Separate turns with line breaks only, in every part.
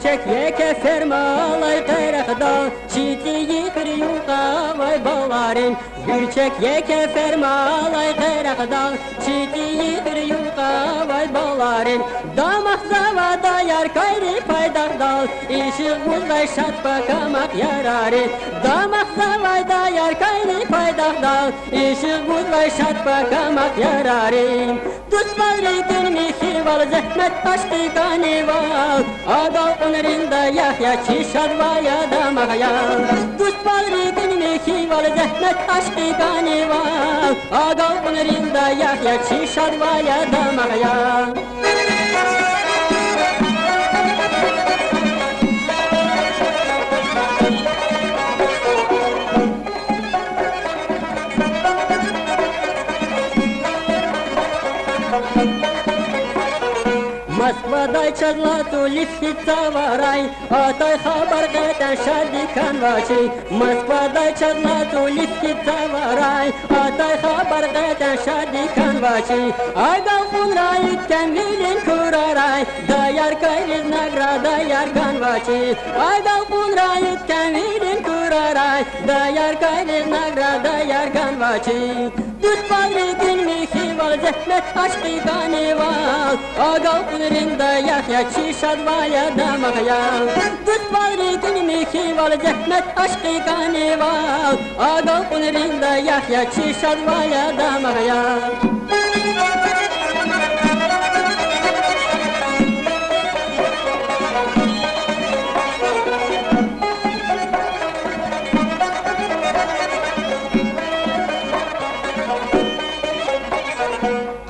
Gürçek yeke fermalay kayrakda çiti yıkır yuka vay balarin Gürçek yeke fermalay kayrakda çiti yıkır yuka vay balarin Damak zavada yar kayri paydak dal İşi uzay şat bakamak yarari Damak zavada yar kayri paydak dal İşi uzay şat bakamak yarari Tutmari günmi hival zahmet aşkı kanival Agal onarında yahya çişad vaya damakayal Tutmari günmi hival zahmet aşkı kanival Agal onarında yahya çişad vaya damakayal Москва-дай чадлату лифтица варай Атай хабар гэтан шади канвачи Москва-дай чадлату лифтица варай Атай хабар гэтан шади канвачи Айгал хунра иткен вилин курарай Даяр кайриз награда яр канвачи Айгал хунра иткен вилин курарай Даяр кайриz награда яр канвачи Tutmari günmi hival zahmet aşkı kanival Agal kunrinda yahya çişad vaya damakayal Tutmari günmi hival zahmet aşkı kanival Agal kunrinda yahya çişad vaya damakayal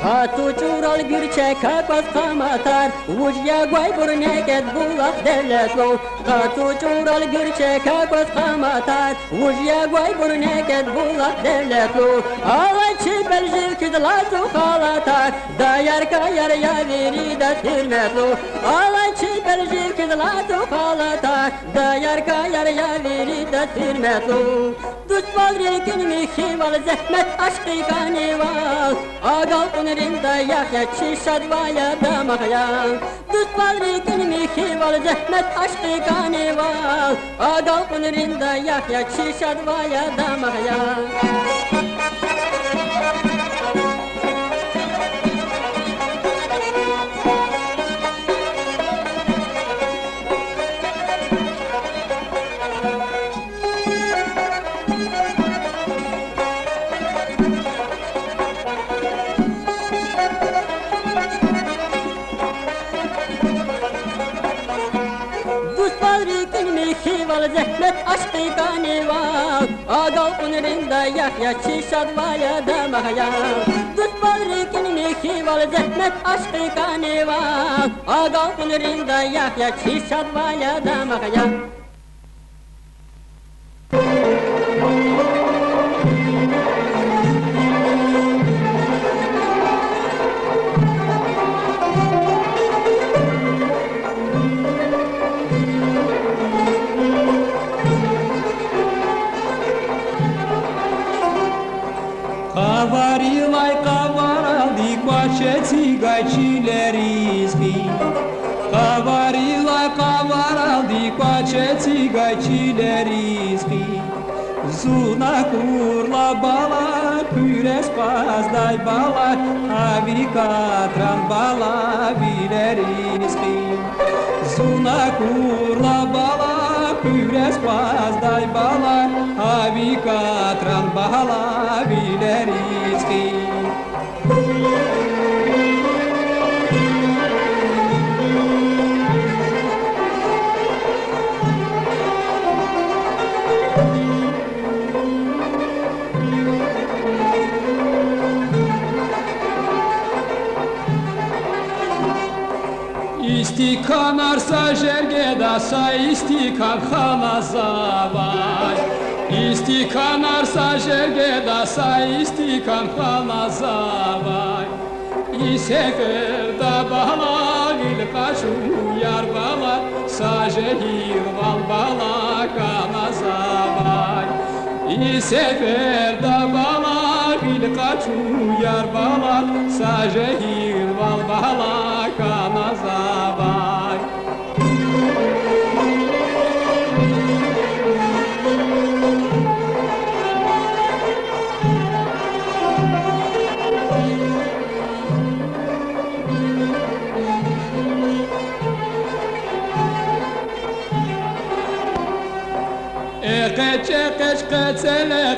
Hatu çural gürçek hakos kamatar Vujya guay burneket bulak devletlo Hatu çural gürçek hakos kamatar Vujya guay burneket bulak devletlo Alay çipel jilkidlatu halatar Dayar kayar yaviri da hürmetlo Alay çipel jilkidlatu halatar Dayar kayar yaviri da hürmetlo Tutmal rekinmi hival zahmet aşkı kanival Agal kunrinda yahya çişad vaya damakayal Tutmal rekinmi hival zahmet aşkı kanival Agal kunrinda yahya çişad vaya damakayal Hival zahmet aşkı kanival Agal kunrinda yahya çişad vaya damakayal Tutmal rekinmi hival zahmet aşkı kanival Agal kunrinda yahya çişad vaya damakayal
Kavarilay kavaraldi kwaçeti gayçileri izgi Kavarilay kavaraldi kwaçeti gayçileri izgi Zuna kurla bala küres pazday bala Avi katran bala bileri izgi Zuna kurla bala küres pazday bala Avi katran bala bileri izgi İstikan arsa jergeda sa istikan khana zavay İstikan arsa jergeda sa istikan khana zavay İsefer da bala gil kaşu yar bala sa jehir val bala kana zavay İsefer da bala gil kaşu yar bala sa jehir val bala kana zavay Eqece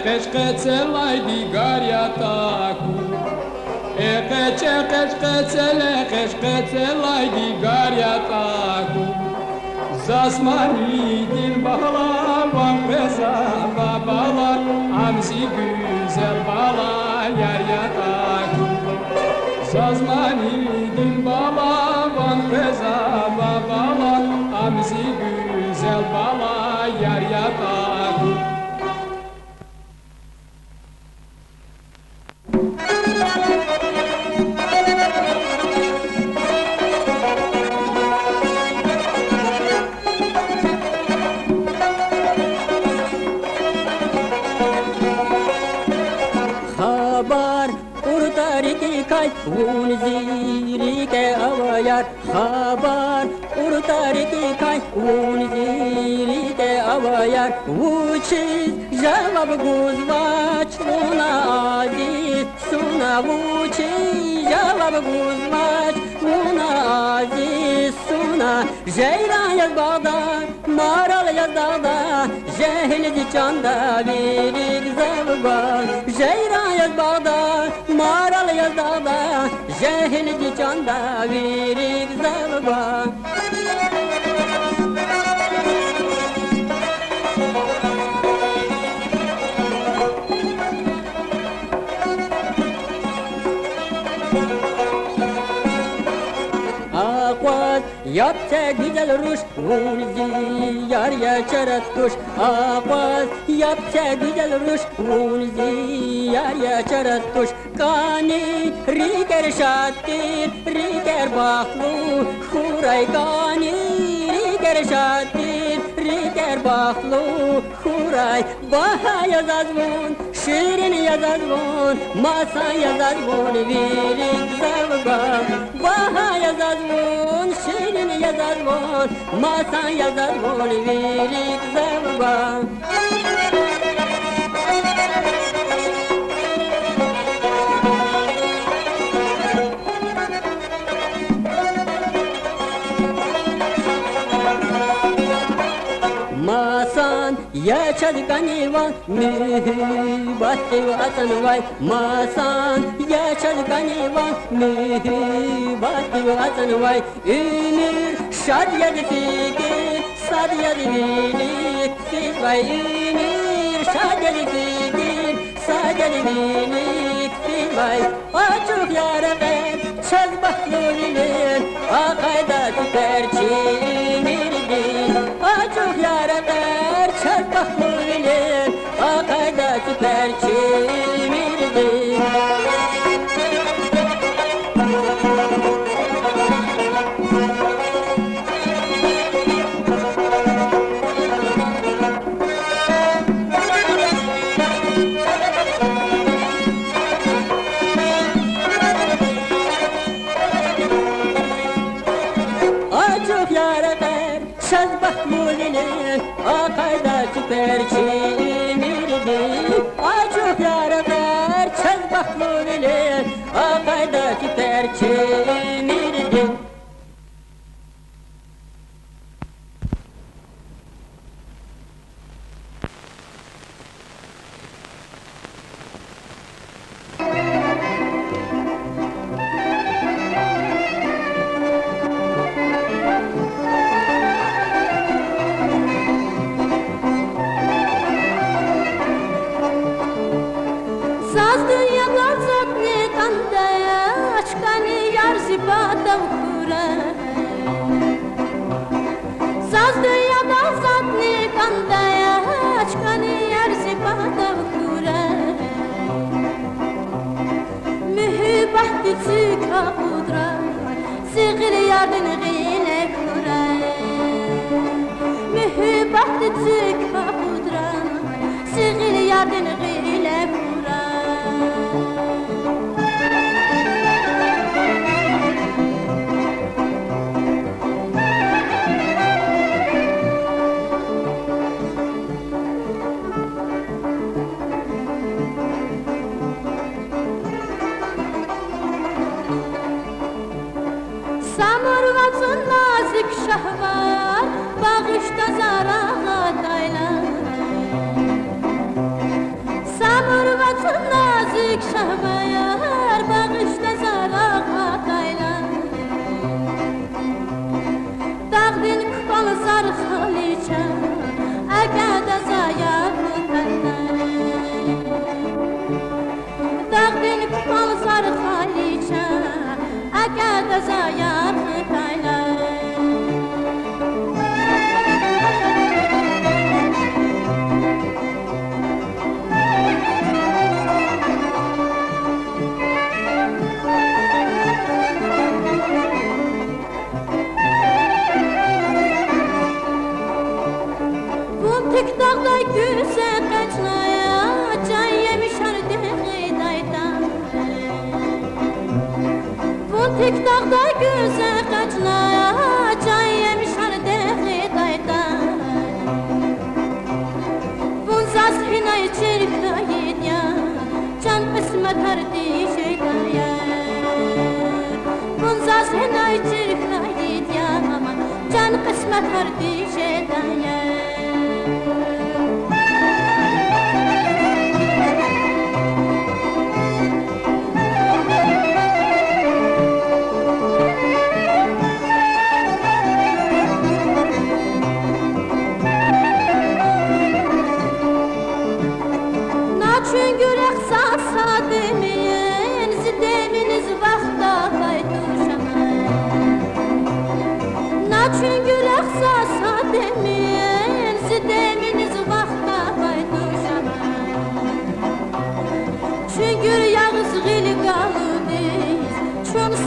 qeçqeçel aydi garyataku Eqece qeçqeçel aydi garyataku Zasmani dil bağlavan reza babalar Amzi güzel bala yar yataku Zasmani dil bağlavan reza babalar Amzi güzel bala yar yataku
un ziri ke avayar khabar urtar ki kay un ziri ke avayar uchiz javab guzvach una aziz suna uchiz javab guzvach una aziz suna jeyran yaz bağda maral yaz dağda jehil canda verik zavba jeyran yaz bağda maral yaz dağda jehil canda verik zavba Yapça güzel ruş, unzi yar yaşarat kuş. Avaz yapça güzel ruş, unzi yar yaşarat kuş. Kani riker şatir, riker baklu, huray kani riker şatir, riker baklu, huray. Baha yazazmun, şirin yazazmun, masa yazazmun, virik zavgam. Baha yazazmun, şirin yazazmun, masa yazazmun, virik zavgam. Masan yaşad ganivan mühibati vatan vay Masan yaşad ganivan mühibati vatan vay Ümür şad yedi fikir sad yedi bilik siz vay Ümür şad yedi fikir sad yedi bilik siz vay Açık yara ben çöz baklulinin akayda tüter çimirdin Açık yara der çarpak mülin akayda tüter çimirdin Açık yara der çarpak mülin akayda tüter çimirdin Açık yara der çarpak mülin akayda tüter çimirdin
Saz dünyada zat ne kandaya Açkani yar zibada ukura Saz dünyada zat ne kandaya Açkani yar zibada ukura Mühibah küçük akudra Siğir yardın gine kura Mühibah küçük akudra Siğir yardın gine kura Samurvatın nazik şahvar Bağışta zarağa daylar dağda güzel kaçnaya can yemiş ardığı daydan. Bu tek dağda güzel kaçnaya can yemiş ardığı daydan. Bunzas hinay çirkayit ya can kısmet ardı şeydan ya. Bunzas hinay çirkayit ya ama can kısmet ardı şeydan ya.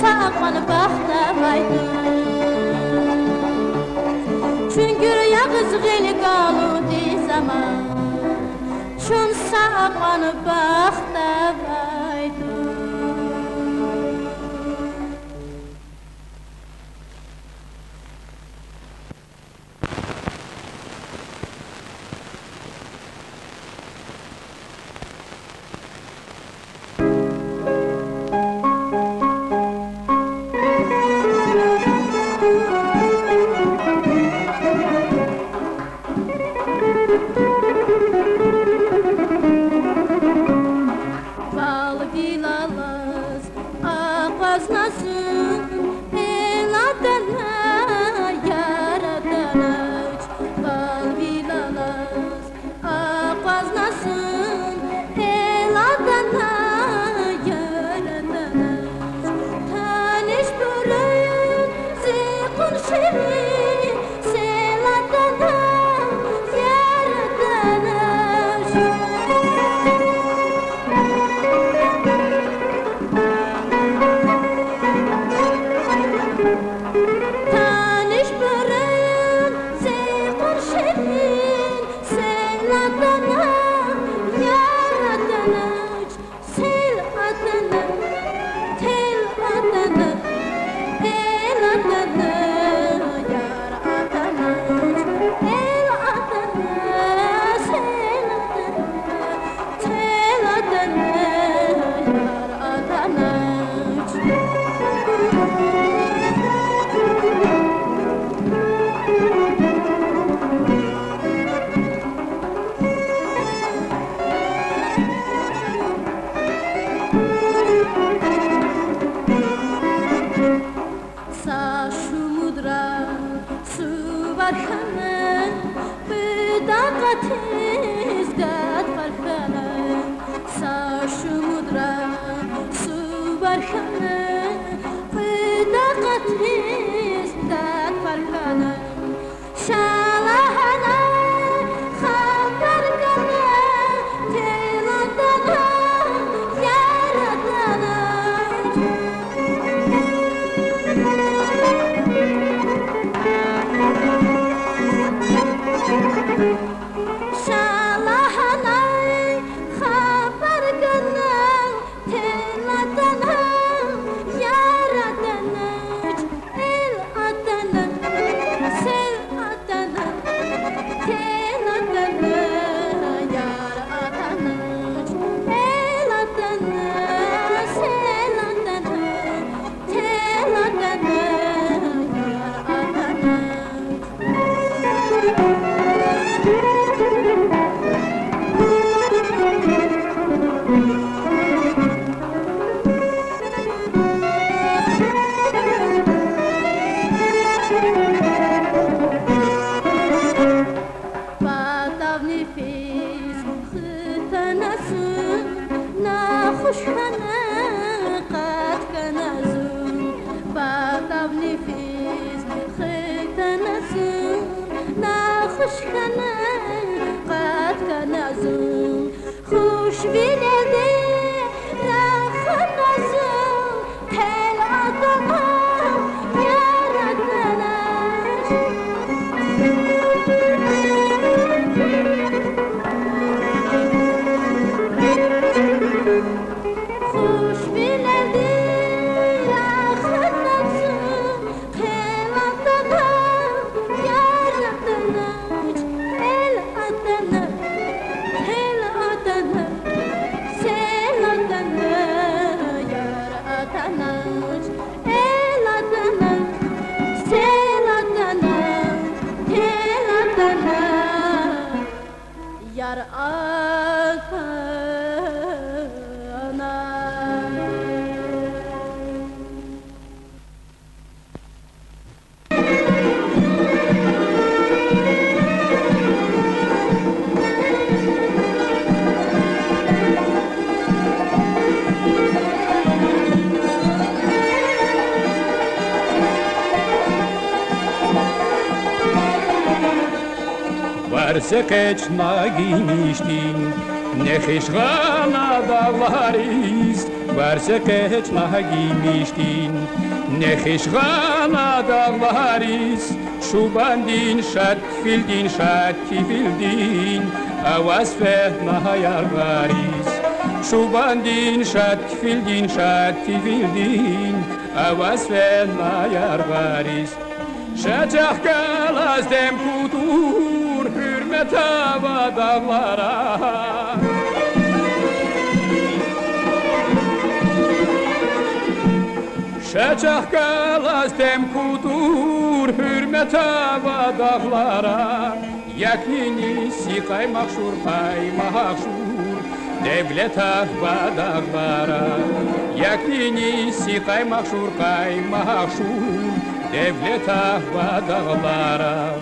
Sağman baxtavaydı. Çünkü yağız geli qalıdı zaman. Çün sağman baxtavaydı. yar altına.
Varsekeçna giymiştin, ne hışgana dağlarız. Varsekeçna giymiştin, ne hışgana dağlarız. Şubandin şat kifildin, avaz fehna yargarız. Şubandin şat kifildin, avaz fehna yargarız. Şacah kalaz dem kutur, hürmet hava dağlara. Şacah kalaz dem kutur, hürmet hava dağlara. Yakini sikay mahşur, devlet ahva dağlara. Yakini sikay mahşur, devlet ahva dağlara.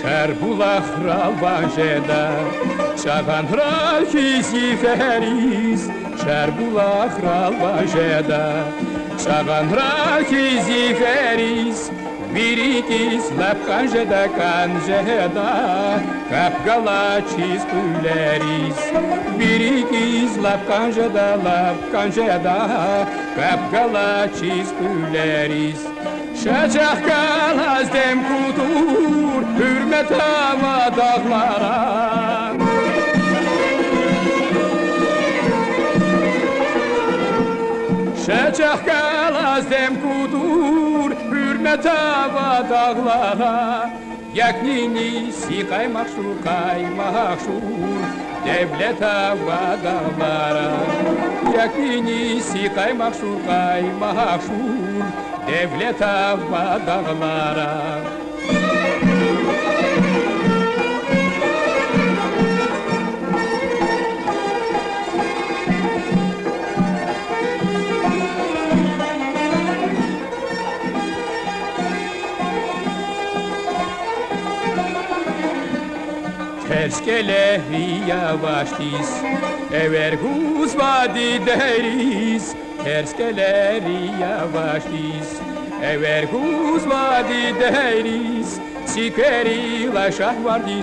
Çarbulaq ralvanjeda, çağan ral kiziferiz. Çarbulaq ralvanjeda, çağan ral kiziferiz. Birikiz lap kanjeda, kapgala çiz püleriz. Birikiz lap kanjeda, kapgala çiz püleriz. Şacah kalaz dem kutur, hürmet hava dağlara. Şacah kalaz dem kutur, hürmet hava dağlara. Yaknini sikay mahşur, devlet hava dağlara. Yaknini sikay mahşur, devlet hava dağlara. Terskeleri yavaş diz, ever huz vadi deriz. Terskeleri yavaş diz, ever huz vadi deriz. Sikeri la şahvardi,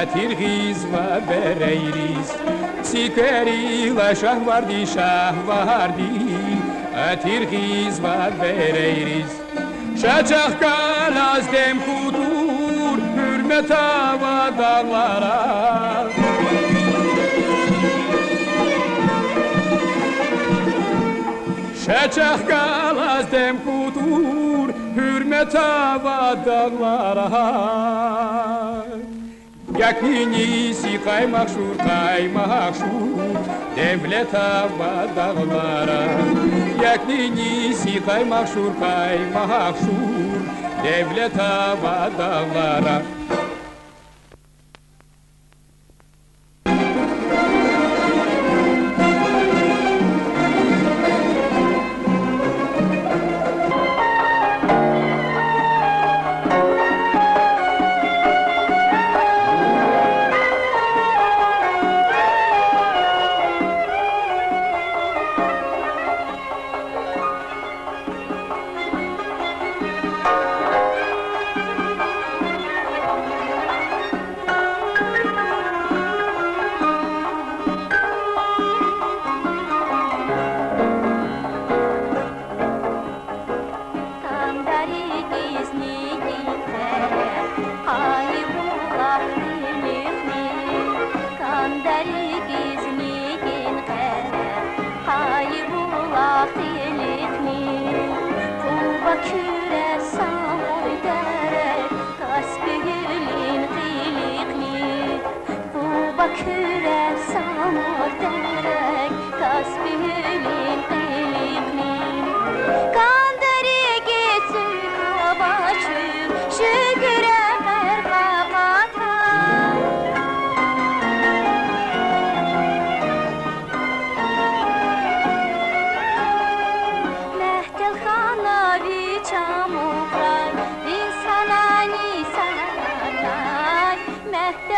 atirgiz va bereyriz. Sikeri la şahvardi, atirgiz va bereyriz. Şacah kalaz dem kutur, hürmet hava dağlara. Şacah kalaz dem kutur, hürmet hava dağlara. Yakini sikay mahşur, devlet hava dağlara. Yakini sikay mahşur, devlet hava dağlara.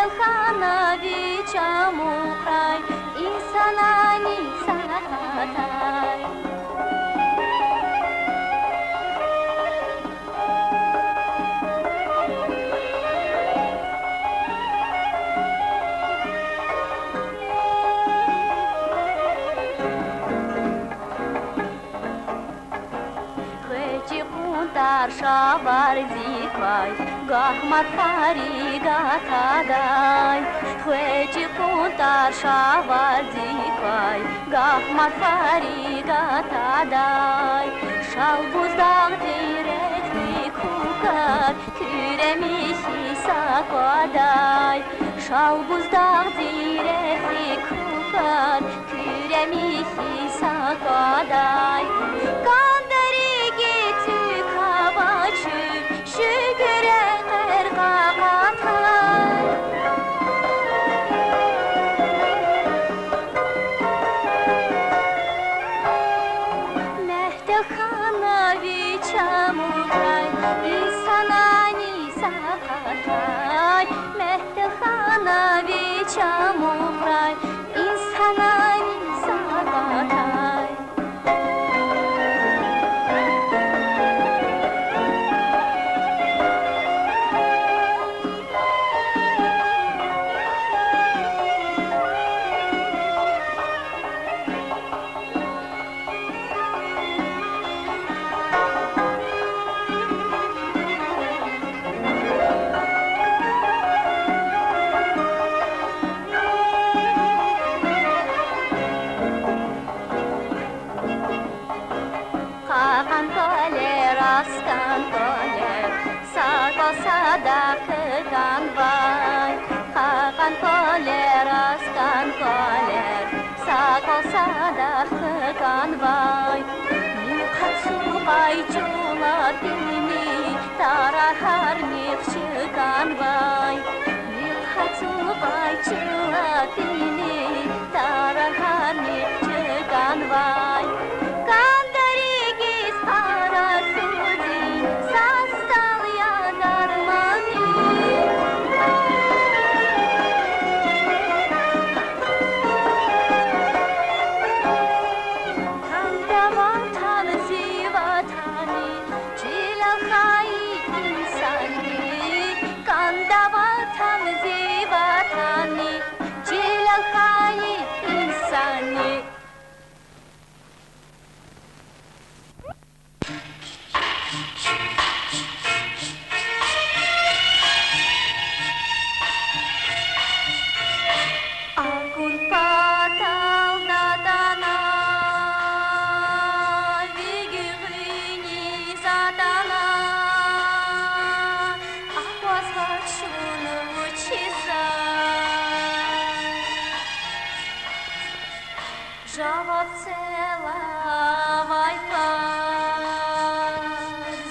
Мехтелхановича мухрай, и санани сахатай. Шавар диквай, гахмат фаригатадай. Хвечи кунтар шавар диквай, гахмат фаригатадай. Шалбуздаг директи кукар, күремихи саквадай. Шалбуздаг директи кукар, күремихи саквадай. Şüküre kırgağatay. Mehtelxanovicha muhray, insanani sakatay. Mehtelxanovicha muhray, insanani sakatay. Sadakan vay, hakan koler, askan koler, sako sadakan vay. Mikhatsu bay chulatini, tarahar mikchikan vay. Mikhatsu bay chulatini, tarahar mikchikan vay. Kandarigis arasudi, sastal yadarmani. Kandavatan zivatani, cilahai insani. Kandavatan zivatani, cilahai insani. Akun patal dadana, vigrini zadana. Aquas vachunu uchiza, java cela vajpar,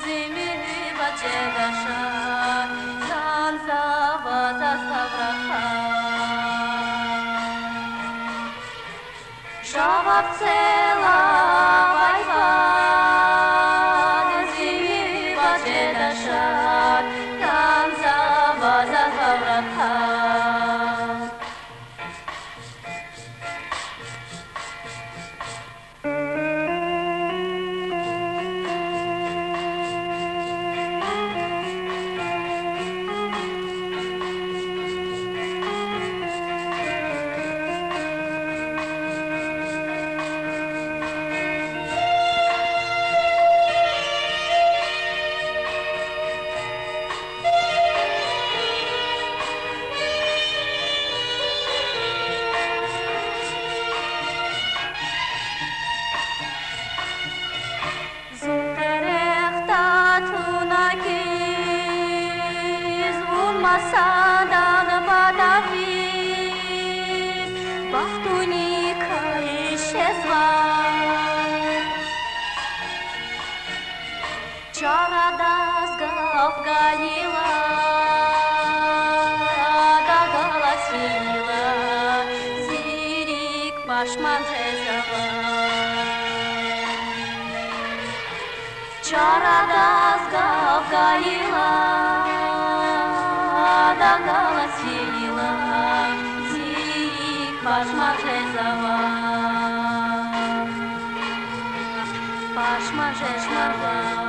zimi vachedasha, zanza vatastavraha. Жава цела вайфан, зими бачедашат, там заваза завратхан. Масадан бадавит, бахтуника исчезла. Чарада сгавгалила, доголосила, зирик пашман жезала. Чарада сгавгалила, доголосила, Pașmașe zăva Pașmașe zăva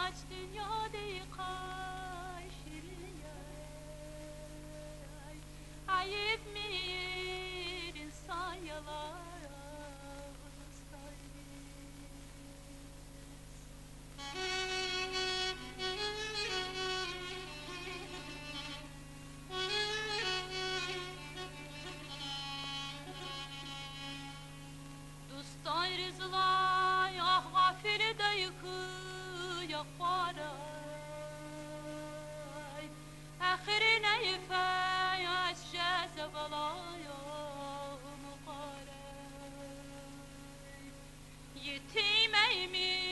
aç dünyada kaşırıyor. Ayıp mıyır insan yalan Dostay rızlay ah gafiri de yıkıya faray Ahirine yifay aç cezebalaya mukaray Yetim eymi